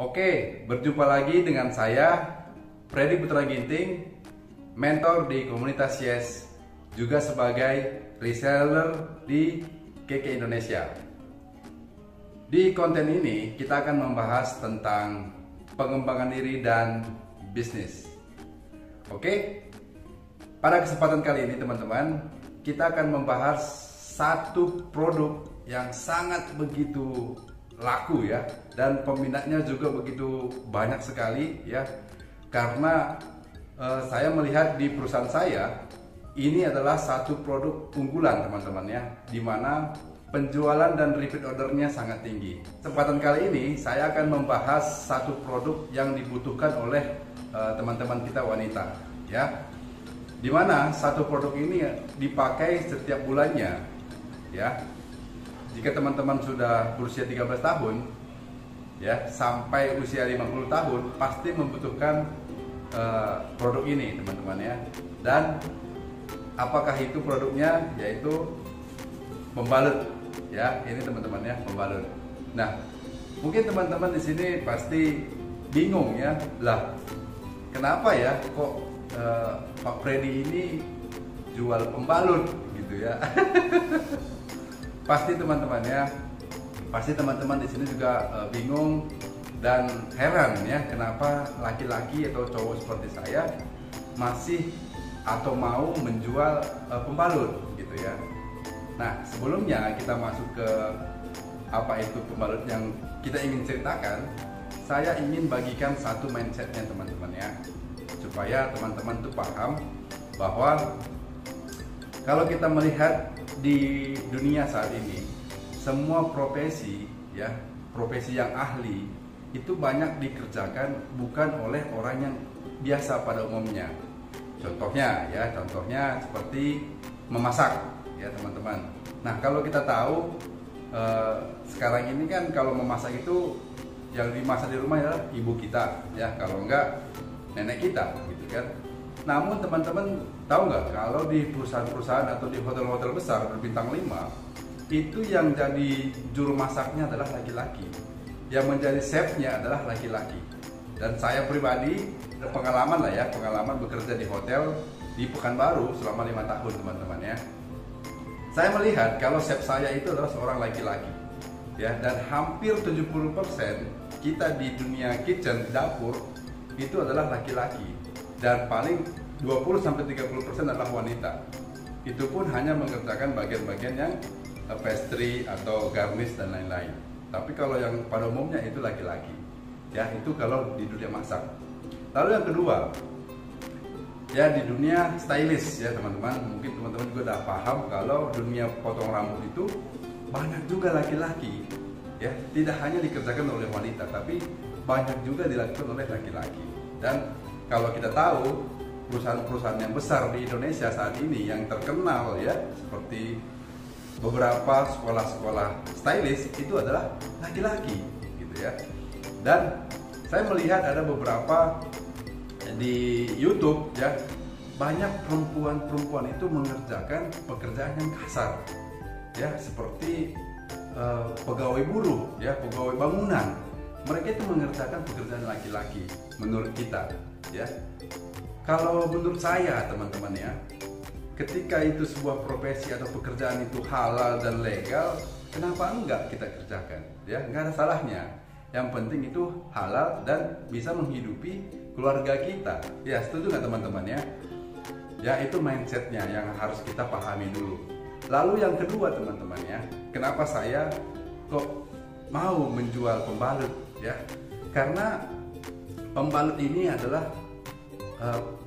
Oke, berjumpa lagi dengan saya, Freddy Putra Ginting, mentor di komunitas Yes, juga sebagai reseller di KK Indonesia. Di konten ini kita akan membahas tentang pengembangan diri dan bisnis. Oke, pada kesempatan kali ini teman-teman, kita akan membahas satu produk yang sangat begitu laku ya, dan peminatnya juga begitu banyak sekali ya, karena saya melihat di perusahaan saya ini adalah satu produk unggulan teman-teman ya, dimana penjualan dan repeat ordernya sangat tinggi. Kesempatan kali ini saya akan membahas satu produk yang dibutuhkan oleh teman-teman kita wanita ya, dimana satu produk ini dipakai setiap bulannya ya. Jika teman-teman sudah berusia 13 tahun ya sampai usia 50 tahun pasti membutuhkan produk ini teman-teman ya. Dan apakah itu produknya? Yaitu pembalut ya, ini teman-teman ya, pembalut. Nah, mungkin teman-teman di sini pasti bingung ya, lah kenapa ya kok Pak Freddy ini jual pembalut gitu ya. Pasti teman-teman ya, pasti teman-teman di sini juga bingung dan heran ya, kenapa laki-laki atau cowok seperti saya masih atau mau menjual pembalut gitu ya. Nah, sebelumnya kita masuk ke apa itu pembalut yang kita ingin ceritakan, saya ingin bagikan satu mindsetnya teman-teman ya, supaya teman-teman tuh paham bahwa kalau kita melihat di dunia saat ini, semua profesi ya, profesi yang ahli itu banyak dikerjakan bukan oleh orang yang biasa pada umumnya. Contohnya ya, contohnya seperti memasak ya teman-teman. Nah, kalau kita tahu sekarang ini kan kalau memasak itu yang dimasak di rumah adalah ibu kita ya, kalau enggak nenek kita gitu kan. Namun teman-teman tahu nggak, kalau di perusahaan-perusahaan atau di hotel-hotel besar berbintang 5 itu yang jadi juru masaknya adalah laki-laki, yang menjadi chefnya adalah laki-laki. Dan saya pribadi pengalaman lah ya, pengalaman bekerja di hotel di Pekanbaru selama 5 tahun teman-teman ya. Saya melihat kalau chef saya itu adalah seorang laki-laki ya, dan hampir 70% kita di dunia kitchen, dapur itu adalah laki-laki, dan paling 20-30% adalah wanita. Itu pun hanya mengerjakan bagian-bagian yang pastry atau garnish dan lain-lain. Tapi kalau yang pada umumnya itu laki-laki ya, itu kalau di dunia masak. Lalu yang kedua ya, di dunia stylist ya teman-teman, mungkin teman-teman juga udah paham kalau dunia potong rambut itu banyak juga laki-laki ya, tidak hanya dikerjakan oleh wanita tapi banyak juga dilakukan oleh laki-laki. Dan kalau kita tahu perusahaan-perusahaan yang besar di Indonesia saat ini yang terkenal ya, seperti beberapa sekolah-sekolah stylist itu adalah laki-laki gitu ya. Dan saya melihat ada beberapa di YouTube ya, banyak perempuan-perempuan itu mengerjakan pekerjaan yang kasar ya, seperti pegawai buruh ya, pegawai bangunan. Mereka itu mengerjakan pekerjaan laki-laki menurut kita ya. Kalau menurut saya teman-teman ya, ketika itu sebuah profesi atau pekerjaan itu halal dan legal, kenapa enggak kita kerjakan ya, enggak ada salahnya. Yang penting itu halal dan bisa menghidupi keluarga kita ya. Setuju nggak teman-teman ya? Ya, itu mindsetnya yang harus kita pahami dulu. Lalu yang kedua teman-teman ya, kenapa saya kok mau menjual pembalut ya, karena pembalut ini adalah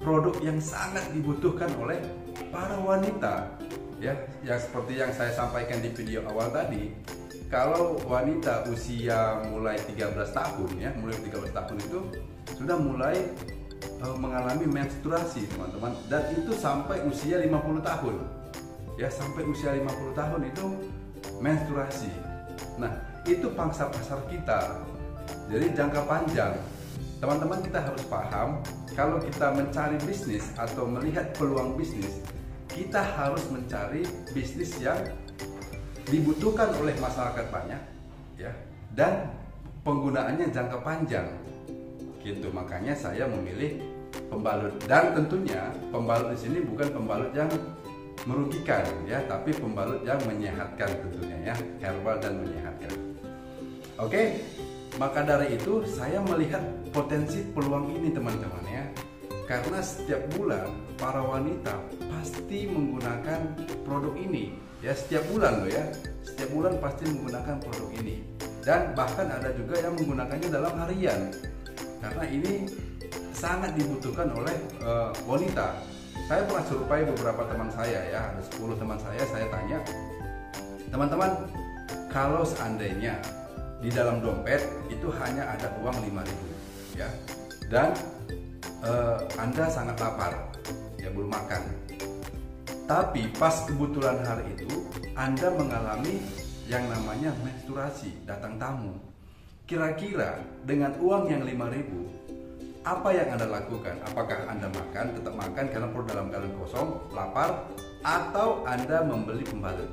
produk yang sangat dibutuhkan oleh para wanita ya, yang seperti yang saya sampaikan di video awal tadi. Kalau wanita usia mulai 13 tahun ya, mulai 13 tahun itu sudah mulai mengalami menstruasi teman-teman, dan itu sampai usia 50 tahun ya, sampai usia 50 tahun itu menstruasi. Nah, itu pangsa pasar kita. Jadi jangka panjang teman-teman kita harus paham, kalau kita mencari bisnis atau melihat peluang bisnis, kita harus mencari bisnis yang dibutuhkan oleh masyarakat banyak ya, dan penggunaannya jangka panjang gitu. Makanya saya memilih pembalut, dan tentunya pembalut di sini bukan pembalut yang merugikan ya, tapi pembalut yang menyehatkan tentunya ya, herbal dan menyehatkan. Oke, maka dari itu saya melihat potensi peluang ini teman-teman ya, karena setiap bulan para wanita pasti menggunakan produk ini ya, setiap bulan loh ya, setiap bulan pasti menggunakan produk ini, dan bahkan ada juga yang menggunakannya dalam harian karena ini sangat dibutuhkan oleh wanita. Saya pernah survei beberapa teman saya ya, ada 10 teman saya tanya, teman-teman, kalau seandainya di dalam dompet itu hanya ada uang 5.000 ya, dan Anda sangat lapar ya, belum makan, tapi pas kebetulan hari itu Anda mengalami yang namanya menstruasi, datang tamu, kira-kira dengan uang yang 5.000 apa yang Anda lakukan? Apakah Anda makan, tetap makan karena perut dalam keadaan kosong, lapar, atau Anda membeli pembalut?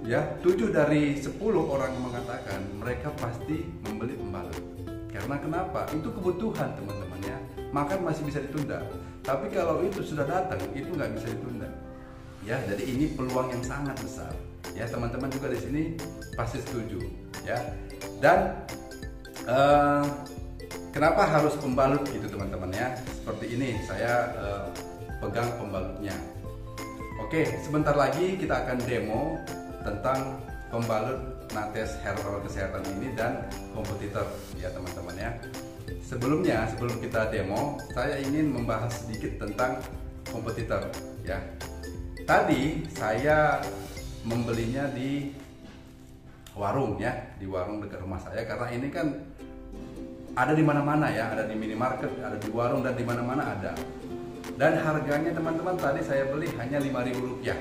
Ya, 7 dari 10 orang mengatakan mereka pasti membeli pembalut. Karena kenapa? Itu kebutuhan teman-teman ya. Makan masih bisa ditunda. Tapi kalau itu sudah datang, itu nggak bisa ditunda. Ya, jadi ini peluang yang sangat besar. Ya, teman-teman juga di sini pasti setuju. Ya, dan kenapa harus pembalut gitu teman-teman ya? Seperti ini saya pegang pembalutnya. Oke, sebentar lagi kita akan demo tentang pembalut Nates Herbal Kesehatan ini dan kompetitor ya teman-teman ya. Sebelumnya, sebelum kita demo, saya ingin membahas sedikit tentang kompetitor ya. Tadi saya membelinya di warung ya, di warung dekat rumah saya, karena ini kan ada di mana-mana ya, ada di minimarket, ada di warung, dan di mana-mana ada. Dan harganya teman-teman tadi saya beli hanya Rp5.000 ya,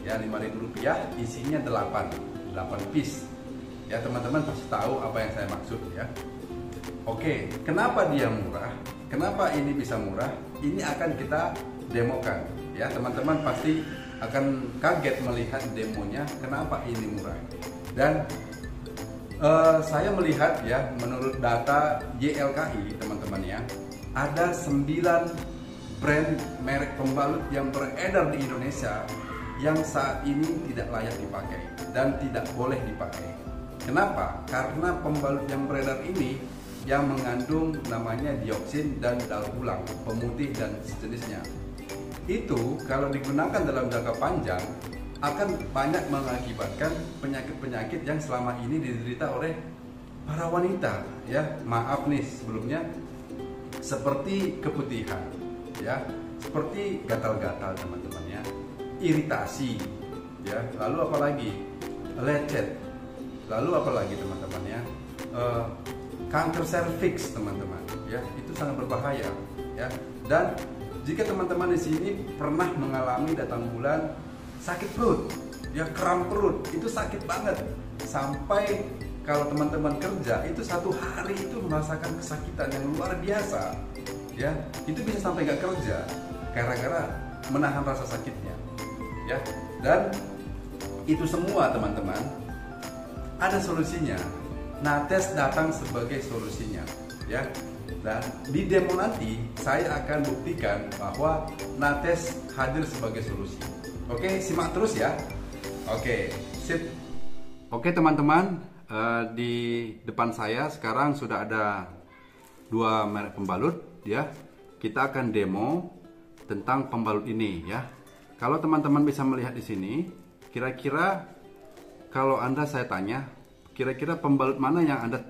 Rp5.000, isinya 8 piece ya, teman-teman pasti tahu apa yang saya maksud ya. Oke, kenapa dia murah? Kenapa ini bisa murah? Ini akan kita demokan ya, teman-teman pasti akan kaget melihat demonya kenapa ini murah. Dan saya melihat ya, menurut data YLKI teman-teman ya, ada 9 brand merek pembalut yang beredar di Indonesia yang saat ini tidak layak dipakai dan tidak boleh dipakai. Kenapa? Karena pembalut yang beredar ini yang mengandung namanya dioksin dan daur ulang, pemutih dan sejenisnya. Itu kalau digunakan dalam jangka panjang akan banyak mengakibatkan penyakit-penyakit yang selama ini diderita oleh para wanita ya. Maaf nih sebelumnya, seperti keputihan ya, seperti gatal-gatal teman-teman ya, iritasi ya, lalu apalagi lecet, lalu apalagi teman-teman ya, kanker serviks teman-teman ya, itu sangat berbahaya ya. Dan jika teman-teman di sini pernah mengalami datang bulan sakit perut, ya kram perut, itu sakit banget. Sampai kalau teman-teman kerja itu 1 hari itu merasakan kesakitan yang luar biasa, ya itu bisa sampai nggak kerja gara-gara menahan rasa sakitnya, ya. Dan itu semua teman-teman ada solusinya. Nates datang sebagai solusinya, ya. Dan di demo nanti saya akan buktikan bahwa Nates hadir sebagai solusi. Oke, simak terus ya. Oke, sip. Oke teman-teman, di depan saya sekarang sudah ada 2 merek pembalut ya. Kita akan demo tentang pembalut ini ya. Kalau teman-teman bisa melihat di sini, kira-kira kalau Anda saya tanya, kira-kira pembalut mana yang Anda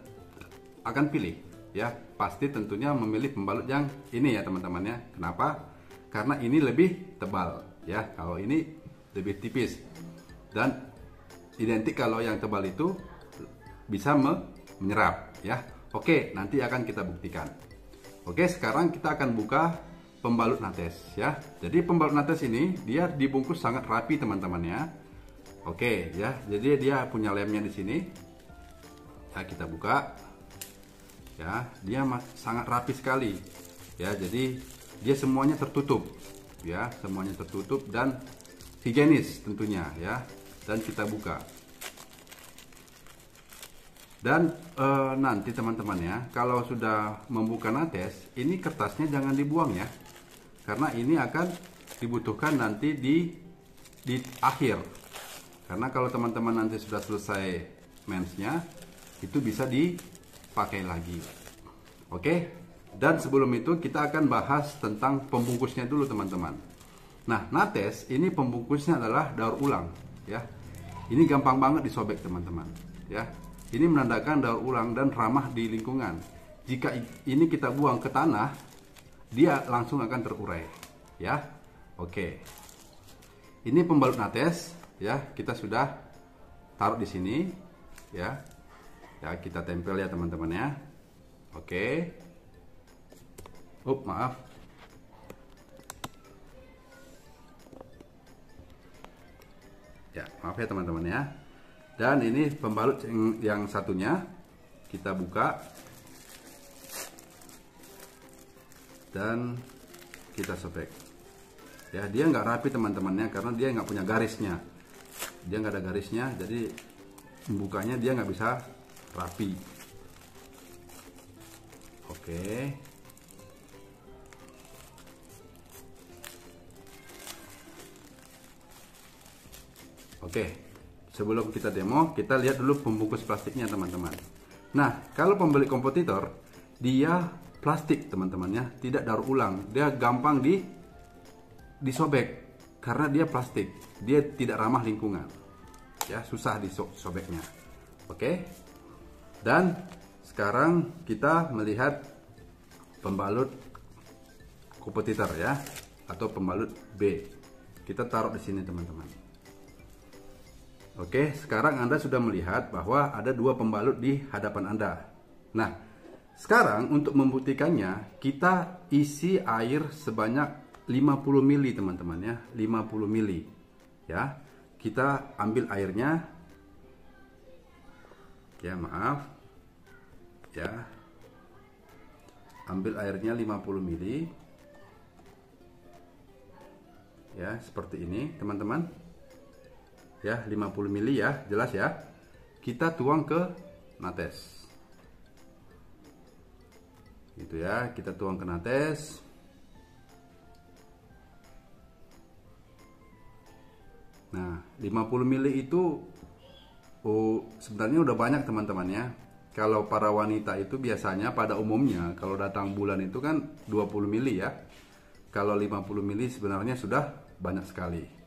akan pilih ya? Pasti tentunya memilih pembalut yang ini ya teman-teman ya. Kenapa? Karena ini lebih tebal ya, kalau ini lebih tipis, dan identik kalau yang tebal itu bisa menyerap ya. Oke, nanti akan kita buktikan. Oke, sekarang kita akan buka pembalut Nates ya. Jadi pembalut Nates ini dia dibungkus sangat rapi teman-teman ya. Oke ya, jadi dia punya lemnya di sini. Ya, kita buka. Ya, dia sangat rapi sekali. Ya, jadi dia semuanya tertutup. Ya, semuanya tertutup dan higienis tentunya ya. Dan kita buka. Dan nanti teman-teman ya, kalau sudah membuka nates, ini kertasnya jangan dibuang ya, karena ini akan dibutuhkan nanti di akhir. Karena kalau teman-teman nanti sudah selesai mensnya, itu bisa dipakai lagi. Oke, dan sebelum itu kita akan bahas tentang pembungkusnya dulu teman-teman. Nah, nates ini pembungkusnya adalah daur ulang ya. Ini gampang banget disobek teman-teman ya. Ini menandakan daur ulang dan ramah di lingkungan. Jika ini kita buang ke tanah, dia langsung akan terurai ya. Oke, ini pembalut nates ya, kita sudah taruh di sini ya. Ya, kita tempel ya teman-teman ya. Oke. Maaf. Ya, maaf ya teman-teman ya. Dan ini pembalut yang satunya kita buka dan kita sobek. Ya, dia nggak rapi teman-temannya karena dia nggak punya garisnya. Dia nggak ada garisnya, jadi membukanya dia nggak bisa rapi. Oke. Oke. Sebelum kita demo, kita lihat dulu pembungkus plastiknya teman-teman. Nah, kalau pembeli kompetitor, dia plastik teman-teman ya, tidak daur ulang. Dia gampang disobek karena dia plastik. Dia tidak ramah lingkungan. Ya, susah disobeknya. Oke. Dan sekarang kita melihat pembalut kompetitor ya, atau pembalut B. Kita taruh di sini teman-teman. Oke, sekarang Anda sudah melihat bahwa ada dua pembalut di hadapan Anda. Nah, sekarang untuk membuktikannya, kita isi air sebanyak 50 ml teman-teman ya, 50 ml. Ya, kita ambil airnya. Ya, maaf. Ya. Ambil airnya 50 ml. Ya, seperti ini, teman-teman. Ya, 50 ml ya, jelas ya. Kita tuang ke nates. Gitu ya, kita tuang ke nates. Nah, 50 ml itu sebenarnya udah banyak teman-teman ya. Kalau para wanita itu biasanya pada umumnya kalau datang bulan itu kan 20 ml ya. Kalau 50 ml sebenarnya sudah banyak sekali.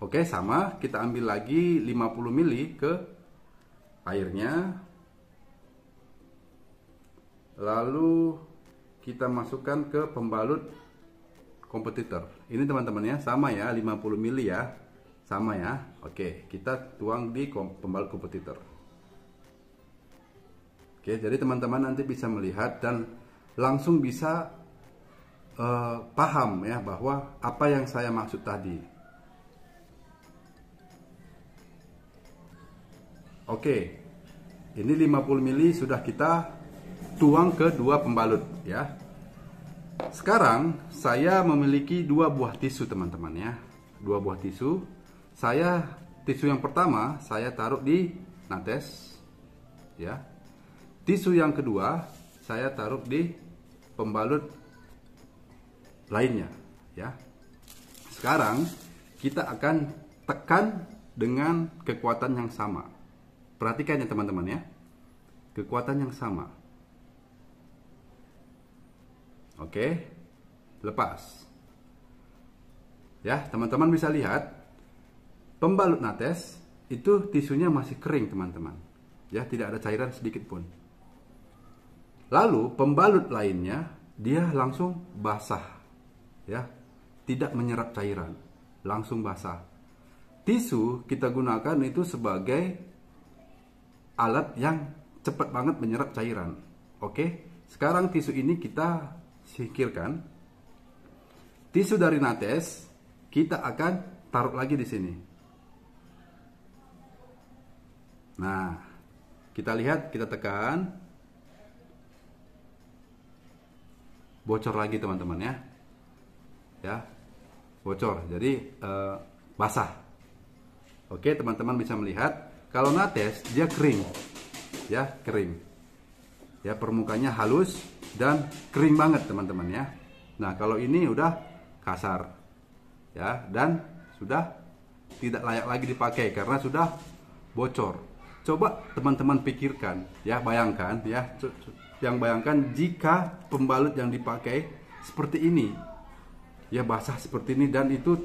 Oke, sama kita ambil lagi 50 ml ke airnya. Lalu kita masukkan ke pembalut kompetitor. Ini teman-teman ya, sama ya, 50 ml ya. Sama ya. Oke, kita tuang di pembalut kompetitor. Oke, jadi teman-teman nanti bisa melihat dan langsung bisa paham ya bahwa apa yang saya maksud tadi. Oke, ini 50 ml sudah kita tuang ke dua pembalut ya. Sekarang saya memiliki dua buah tisu teman-teman ya. Dua buah tisu. Tisu yang pertama saya taruh di nates ya. Tisu yang kedua saya taruh di pembalut lainnya ya. Sekarang kita akan tekan dengan kekuatan yang sama. Perhatikan ya teman-teman ya. Kekuatan yang sama. Oke. Lepas. Ya, teman-teman bisa lihat pembalut nates itu tisunya masih kering teman-teman. Ya, tidak ada cairan sedikit pun. Lalu pembalut lainnya dia langsung basah. Ya. Tidak menyerap cairan, langsung basah. Tisu kita gunakan itu sebagai alat yang cepat banget menyerap cairan. Oke, sekarang tisu ini kita singkirkan. Tisu dari nates kita akan taruh lagi di sini. Nah, kita lihat, kita tekan. Bocor lagi teman-teman ya. Ya, bocor. Jadi basah. Oke, teman-teman bisa melihat. Kalau nates dia kering. ya, kering. Ya, permukaannya halus dan kering banget teman-teman ya. Nah, kalau ini udah kasar ya, dan sudah tidak layak lagi dipakai karena sudah bocor. Coba teman-teman pikirkan ya, bayangkan ya, bayangkan jika pembalut yang dipakai seperti ini ya, basah seperti ini, dan itu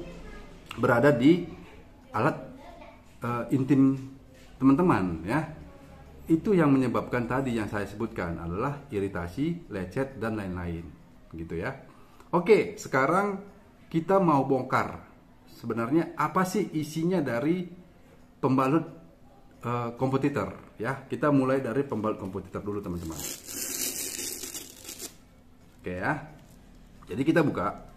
berada di alat intim teman-teman ya. Itu yang menyebabkan tadi yang saya sebutkan adalah iritasi, lecet, dan lain-lain gitu ya. Oke, sekarang kita mau bongkar sebenarnya apa sih isinya dari pembalut kompetitor ya. Kita mulai dari pembalut kompetitor dulu teman-teman. Oke ya, jadi kita buka.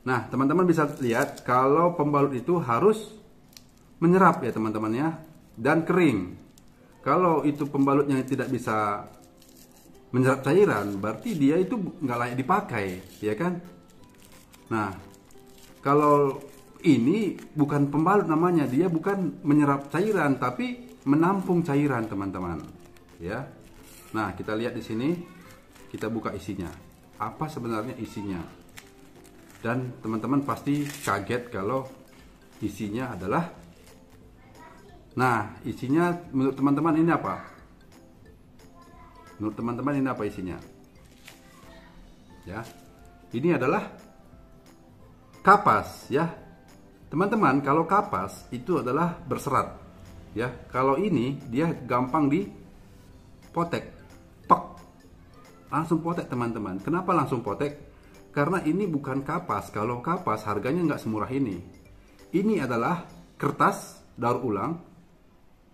Nah, teman-teman bisa lihat kalau pembalut itu harus menyerap ya teman-teman ya, dan kering. Kalau itu pembalutnya tidak bisa menyerap cairan, berarti dia itu nggak layak dipakai, ya kan? Nah, kalau ini bukan pembalut namanya, dia bukan menyerap cairan, tapi menampung cairan, teman-teman. Ya. Nah, kita lihat di sini, kita buka isinya. Apa sebenarnya isinya? Dan teman-teman pasti kaget kalau isinya adalah, nah, isinya menurut teman-teman ini apa? Menurut teman-teman ini apa isinya? Ya, ini adalah kapas ya. Teman-teman, kalau kapas itu adalah berserat ya. Kalau ini dia gampang dipotek. Pek. Langsung potek teman-teman. Kenapa langsung potek? Karena ini bukan kapas. Kalau kapas harganya nggak semurah ini. Ini adalah kertas daur ulang,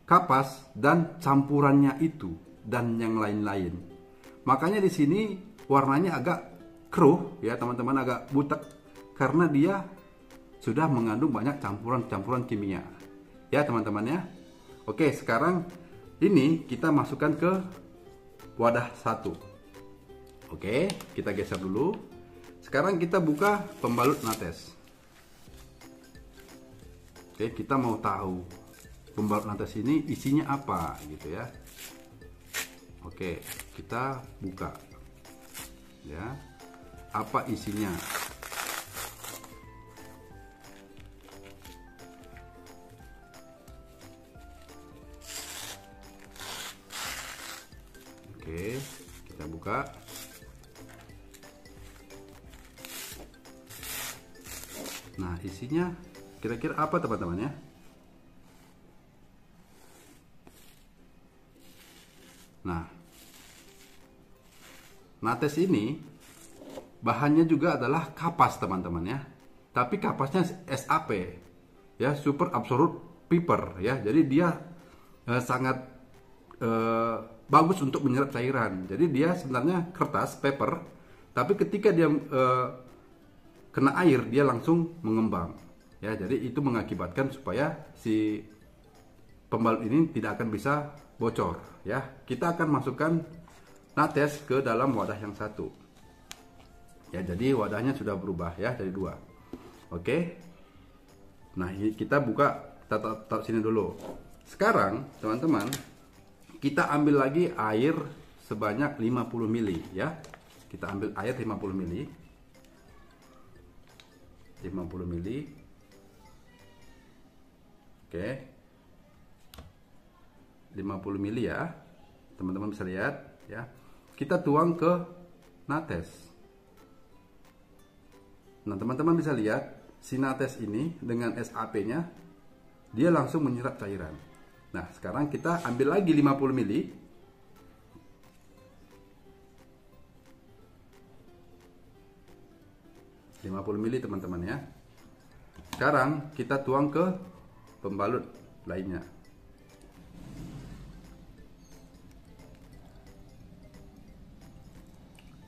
kapas, dan campurannya itu, dan yang lain-lain. Makanya di sini warnanya agak keruh ya teman-teman, agak butek karena dia sudah mengandung banyak campuran-campuran kimia ya teman-teman ya. Oke, sekarang ini kita masukkan ke wadah satu. Oke, kita geser dulu. Sekarang kita buka pembalut nates. Oke, kita mau tahu pembalut nates ini isinya apa gitu ya. Oke, kita buka ya, apa isinya. Oke, kita buka. Nah, isinya kira-kira apa teman-teman ya? Nah, nates ini bahannya juga adalah kapas teman-teman ya. Tapi kapasnya SAP ya, super absorbed paper ya. Jadi dia sangat bagus untuk menyerap cairan. Jadi dia sebenarnya kertas paper, tapi ketika dia kena air dia langsung mengembang ya. Jadi itu mengakibatkan supaya si pembalut ini tidak akan bisa bocor ya. Kita akan masukkan nates ke dalam wadah yang satu ya. Jadi wadahnya sudah berubah ya, dari dua. Oke, nah kita buka, kita taruh sini dulu. Sekarang teman-teman, kita ambil lagi air sebanyak 50 ml ya. Kita ambil air 50 ml 50 ml. Oke, 50 ml ya, teman-teman bisa lihat ya. Kita tuang ke nates. Nah, teman-teman bisa lihat si nates ini dengan SAP nya dia langsung menyerap cairan. Nah, sekarang kita ambil lagi 50 ml. Teman-teman ya. Sekarang kita tuang ke pembalut lainnya.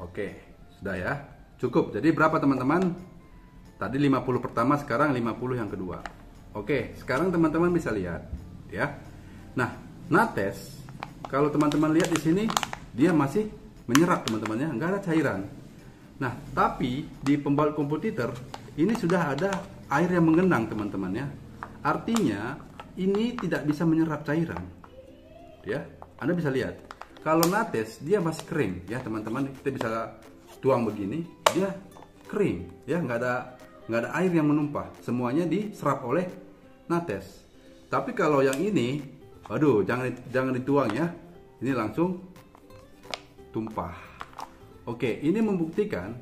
Oke, sudah ya. Cukup. Jadi berapa teman-teman? Tadi 50 pertama, sekarang 50 yang kedua. Oke, sekarang teman-teman bisa lihat ya. Nah, nates kalau teman-teman lihat di sini dia masih menyerap teman-teman ya, nggak ada cairan. Nah, tapi di pembalut kompetitor ini sudah ada air yang mengenang teman-teman ya. Artinya ini tidak bisa menyerap cairan ya. Anda bisa lihat, kalau nates dia masih kering ya teman-teman. Kita bisa tuang begini, dia kering ya, nggak ada air yang menumpah, semuanya diserap oleh nates. Tapi kalau yang ini, aduh, jangan dituang ya, ini langsung tumpah. Oke, ini membuktikan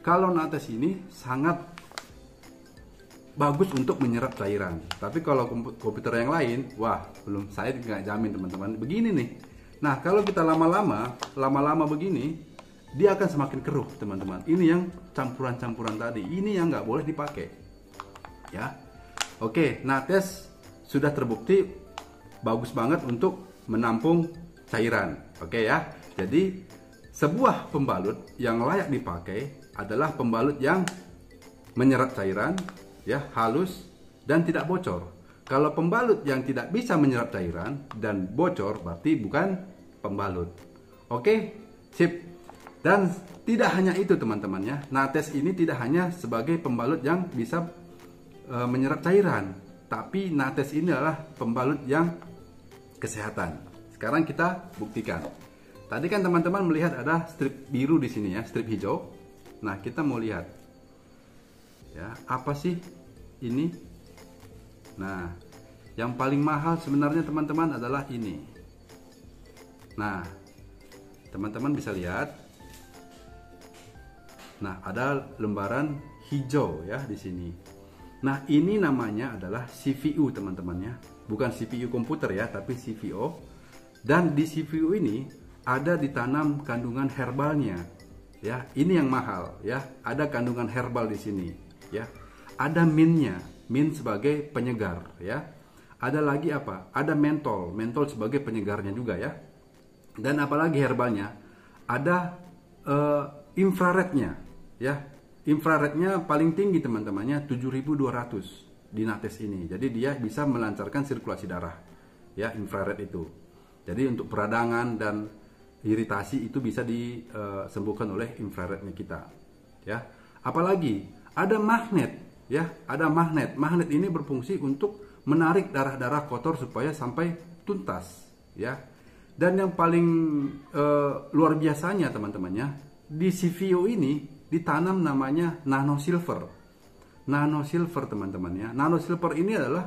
kalau nates ini sangat bagus untuk menyerap cairan. Tapi kalau komputer yang lain, wah, belum, saya nggak jamin teman-teman. Begini nih. Nah, kalau kita lama-lama begini, dia akan semakin keruh teman-teman. Ini yang campuran-campuran tadi, ini yang nggak boleh dipakai ya. Oke, nates sudah terbukti bagus banget untuk menampung cairan. Oke ya, jadi sebuah pembalut yang layak dipakai adalah pembalut yang menyerap cairan ya, halus dan tidak bocor. Kalau pembalut yang tidak bisa menyerap cairan dan bocor, berarti bukan pembalut. Oke, sip. Dan tidak hanya itu teman-teman ya, nates ini tidak hanya sebagai pembalut yang bisa menyerap cairan, tapi nates ini adalah pembalut yang kesehatan. Sekarang kita buktikan. Tadi kan teman-teman melihat ada strip biru di sini ya, strip hijau. Nah, kita mau lihat ya, apa sih ini? Nah, yang paling mahal sebenarnya teman-teman adalah ini. Nah, teman-teman bisa lihat. Nah, ada lembaran hijau ya di sini. Nah, ini namanya adalah CVU teman-teman ya. Bukan CPU komputer ya, tapi CVO. Dan di CVU ini ada ditanam kandungan herbalnya. Ya, ini yang mahal ya. Ada kandungan herbal di sini ya. Ada mintnya, mint sebagai penyegar ya. Ada lagi apa? Ada mentol, mentol sebagai penyegarnya juga ya. Dan apalagi herbalnya? Ada infrarednya ya. Infrarednya paling tinggi teman-temannya 7200 di nates ini. Jadi dia bisa melancarkan sirkulasi darah ya, infrared itu. Jadi untuk peradangan dan iritasi itu bisa disembuhkan oleh infrarednya kita ya. Apalagi ada magnet ya, ada magnet. Magnet ini berfungsi untuk menarik darah-darah kotor supaya sampai tuntas ya. Dan yang paling luar biasanya teman-temannya, di CVO ini ditanam namanya nano silver. Nano silver teman-teman ya. Nano silver ini adalah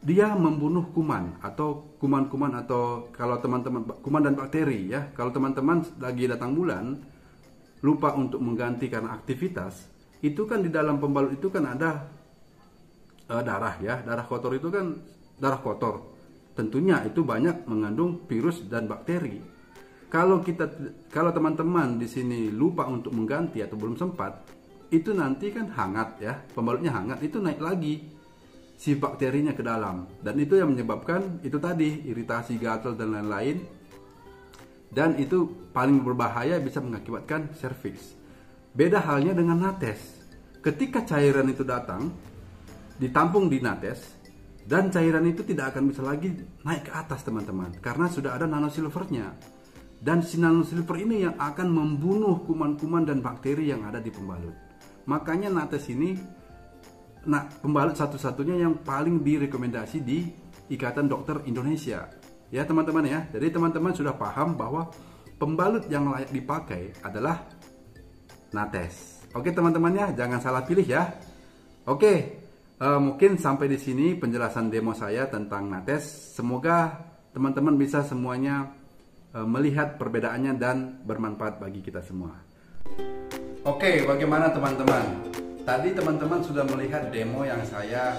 dia membunuh kuman atau kuman-kuman, atau kalau teman-teman kuman dan bakteri ya. Kalau teman-teman lagi datang bulan lupa untuk mengganti karena aktivitas, itu kan di dalam pembalut itu kan ada darah ya. Darah kotor itu kan darah kotor. Tentunya itu banyak mengandung virus dan bakteri. Kalau teman-teman di sini lupa untuk mengganti atau belum sempat, itu nanti kan hangat ya, pembalutnya hangat, itu naik lagi si bakterinya ke dalam, dan itu yang menyebabkan itu tadi iritasi, gatal dan lain-lain. Dan itu paling berbahaya, bisa mengakibatkan serviks. Beda halnya dengan nates. Ketika cairan itu datang, ditampung di nates, dan cairan itu tidak akan bisa lagi naik ke atas teman-teman, karena sudah ada nanosilvernya. Dan si nanosilver ini yang akan membunuh kuman-kuman dan bakteri yang ada di pembalut. Makanya nates ini pembalut satu-satunya yang paling direkomendasi di Ikatan Dokter Indonesia. Ya teman-teman ya. Jadi teman-teman sudah paham bahwa pembalut yang layak dipakai adalah nates. Oke teman-teman ya, jangan salah pilih ya. Oke, mungkin sampai di sini penjelasan demo saya tentang nates. Semoga teman-teman bisa semuanya melihat perbedaannya dan bermanfaat bagi kita semua. Oke, bagaimana teman-teman? Tadi teman-teman sudah melihat demo yang saya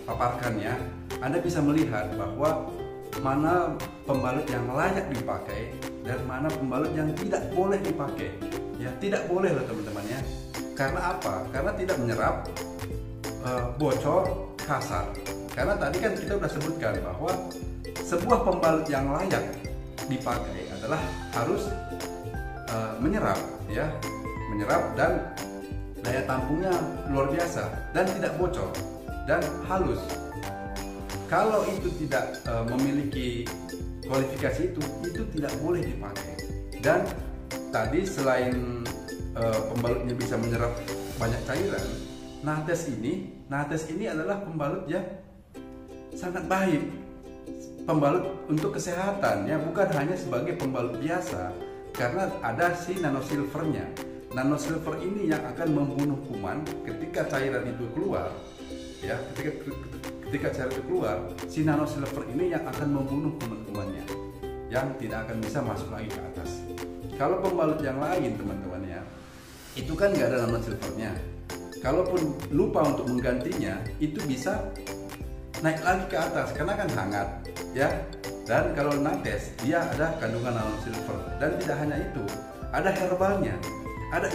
paparkan ya. Anda bisa melihat bahwa mana pembalut yang layak dipakai dan mana pembalut yang tidak boleh dipakai. Ya, tidak boleh loh teman-teman ya. Karena apa? Karena tidak menyerap, bocor, kasar. Karena tadi kan kita sudah sebutkan bahwa sebuah pembalut yang layak dipakai adalah harus menyerap ya, menyerap dan daya tampungnya luar biasa dan tidak bocor dan halus. Kalau itu tidak memiliki kualifikasi itu tidak boleh dipakai. Dan tadi selain pembalutnya bisa menyerap banyak cairan, nates ini adalah pembalut yang sangat baik. pembalut untuk kesehatan ya, bukan hanya sebagai pembalut biasa, karena ada si nanosilvernya. Nanosilver ini yang akan membunuh kuman ketika cairan itu keluar ya, ketika cairan itu keluar, si nanosilver ini yang akan membunuh kuman-kumannya yang tidak akan bisa masuk lagi ke atas. Kalau pembalut yang lain teman-teman ya, itu kan nggak ada nanosilvernya. Kalaupun lupa untuk menggantinya, itu bisa naik lagi ke atas karena kan hangat ya. Dan kalau nates dia ada kandungan nanosilver, dan tidak hanya itu, ada herbalnya, ada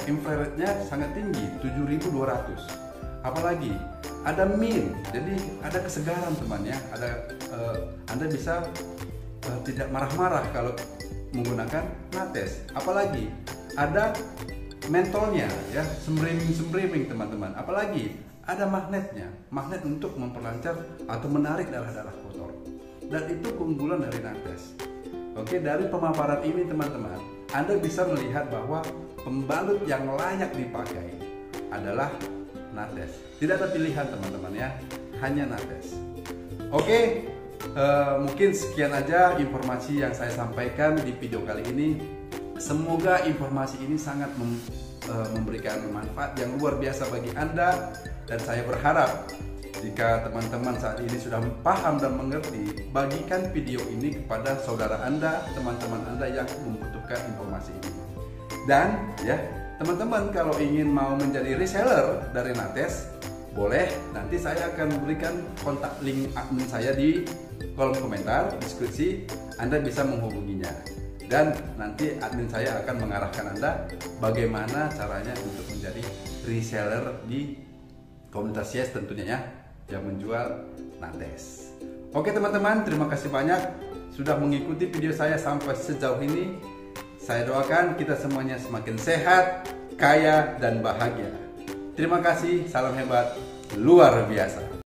infrarednya sangat tinggi 7200. Apalagi ada mint, jadi ada kesegaran teman ya. Ada Anda bisa tidak marah-marah kalau menggunakan nates. Apalagi ada mentolnya ya, sembrimbing teman-teman. Apalagi ada magnetnya, magnet untuk memperlancar atau menarik darah-darah kotor. Dan itu keunggulan dari nates. Oke, dari pemaparan ini teman-teman, Anda bisa melihat bahwa pembalut yang layak dipakai adalah nates. Tidak ada pilihan teman-teman ya, hanya nates. Oke, mungkin sekian aja informasi yang saya sampaikan di video kali ini. Semoga informasi ini sangat memberikan manfaat yang luar biasa bagi Anda, dan saya berharap jika teman-teman saat ini sudah paham dan mengerti, bagikan video ini kepada saudara Anda, teman-teman Anda yang membutuhkan informasi ini. Dan ya, teman-teman kalau ingin mau menjadi reseller dari nates, boleh, nanti saya akan berikan kontak link admin saya di kolom komentar, deskripsi. Anda bisa menghubunginya, dan nanti admin saya akan mengarahkan Anda bagaimana caranya untuk menjadi reseller di komunitas Yes tentunya ya, yang menjual nates. Oke teman-teman, terima kasih banyak sudah mengikuti video saya sampai sejauh ini. Saya doakan kita semuanya semakin sehat, kaya, dan bahagia. Terima kasih, salam hebat, luar biasa.